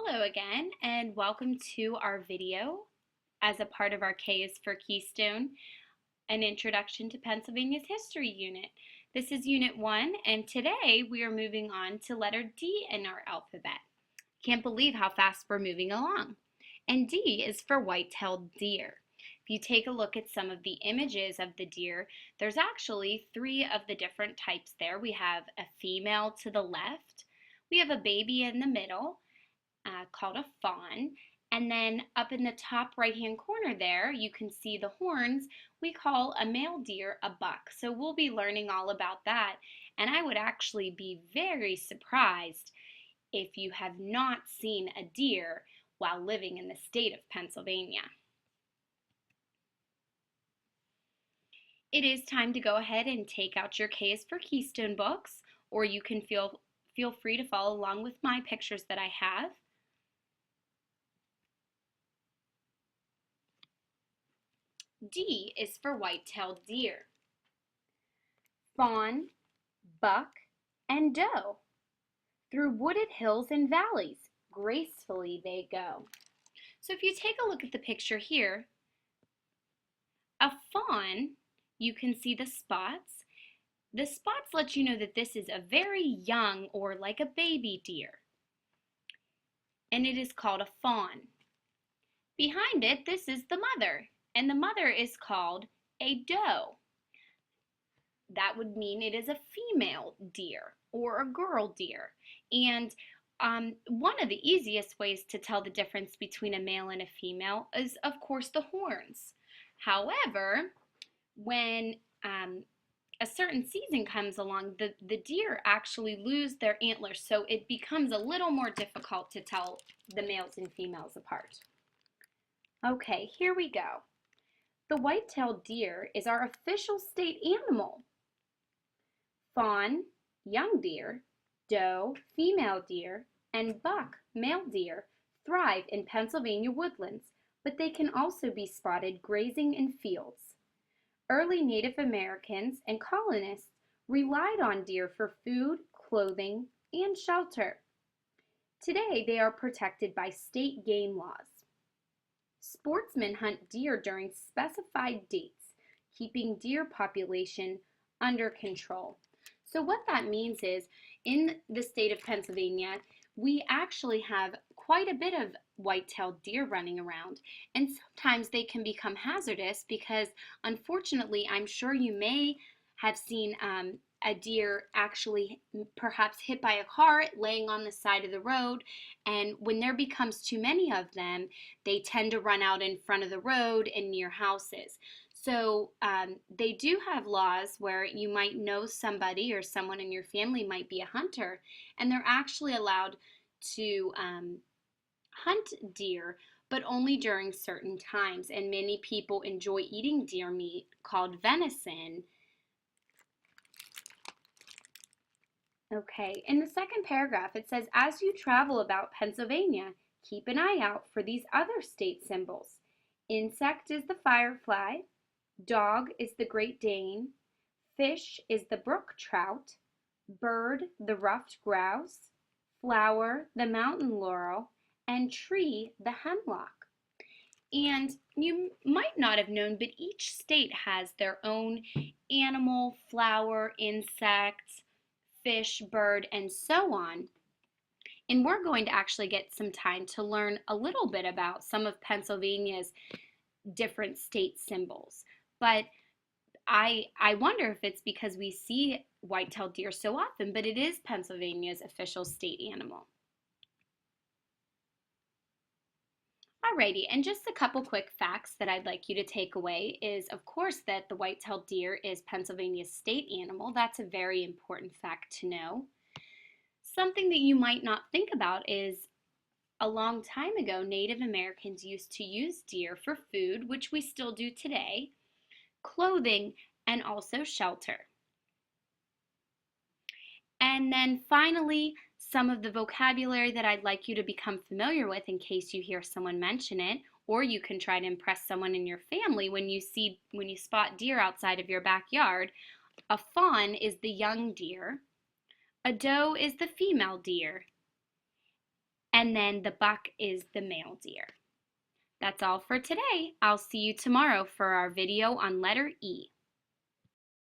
Hello again, and welcome to our video as a part of our K is for Keystone, an introduction to Pennsylvania's history unit. This is Unit 1, and today we are moving on to letter D in our alphabet. Can't believe how fast we're moving along. And D is for white-tailed deer. If you take a look at some of the images of the deer, there's actually three of the different types there. We have a female to the left, we have a baby in the middle, called a fawn. And then up in the top right-hand corner there, you can see the horns. We call a male deer a buck. So we'll be learning all about that. And I would actually be very surprised if you have not seen a deer while living in the state of Pennsylvania. It is time to go ahead and take out your K is for Keystone books, or you can feel free to follow along with my pictures that I have. D is for white-tailed deer. Fawn, buck, and doe. Through wooded hills and valleys, gracefully they go. So if you take a look at the picture here, a fawn, you can see the spots. The spots let you know that this is a very young or like a baby deer. And it is called a fawn. Behind it, this is the mother. And the mother is called a doe. That would mean it is a female deer or a girl deer. And one of the easiest ways to tell the difference between a male and a female is, of course, the horns. However, when a certain season comes along, the deer actually lose their antlers, so it becomes a little more difficult to tell the males and females apart. Okay, here we go. The white-tailed deer is our official state animal. Fawn, young deer, doe, female deer, and buck, male deer, thrive in Pennsylvania woodlands, but they can also be spotted grazing in fields. Early Native Americans and colonists relied on deer for food, clothing, and shelter. Today, they are protected by state game laws. Sportsmen hunt deer during specified dates, keeping deer population under control. So what that means is, in the state of Pennsylvania, we actually have quite a bit of white-tailed deer running around, and sometimes they can become hazardous because, unfortunately, I'm sure you may have seen a deer actually perhaps hit by a car laying on the side of the road, and when there becomes too many of them, they tend to run out in front of the road and near houses. So they do have laws where you might know somebody or someone in your family might be a hunter, and they're actually allowed to hunt deer, but only during certain times. And many people enjoy eating deer meat called venison. Okay, in the second paragraph it says, as you travel about Pennsylvania, keep an eye out for these other state symbols. Insect is the firefly, dog is the Great Dane, fish is the brook trout, bird the ruffed grouse, flower the mountain laurel, and tree the hemlock. And you might not have known, but each state has their own animal, flower, insect, fish, bird, and so on. And we're going to actually get some time to learn a little bit about some of Pennsylvania's different state symbols. But I wonder if it's because we see white-tailed deer so often, but it is Pennsylvania's official state animal. Alrighty, and just a couple quick facts that I'd like you to take away is, of course, that the white-tailed deer is Pennsylvania's state animal. That's a very important fact to know. Something that you might not think about is a long time ago, Native Americans used to use deer for food, which we still do today, clothing, and also shelter. And then finally, some of the vocabulary that I'd like you to become familiar with in case you hear someone mention it, or you can try to impress someone in your family when you spot deer outside of your backyard. A fawn is the young deer. A doe is the female deer. and then the buck is the male deer. That's all for today. I'll see you tomorrow for our video on letter E.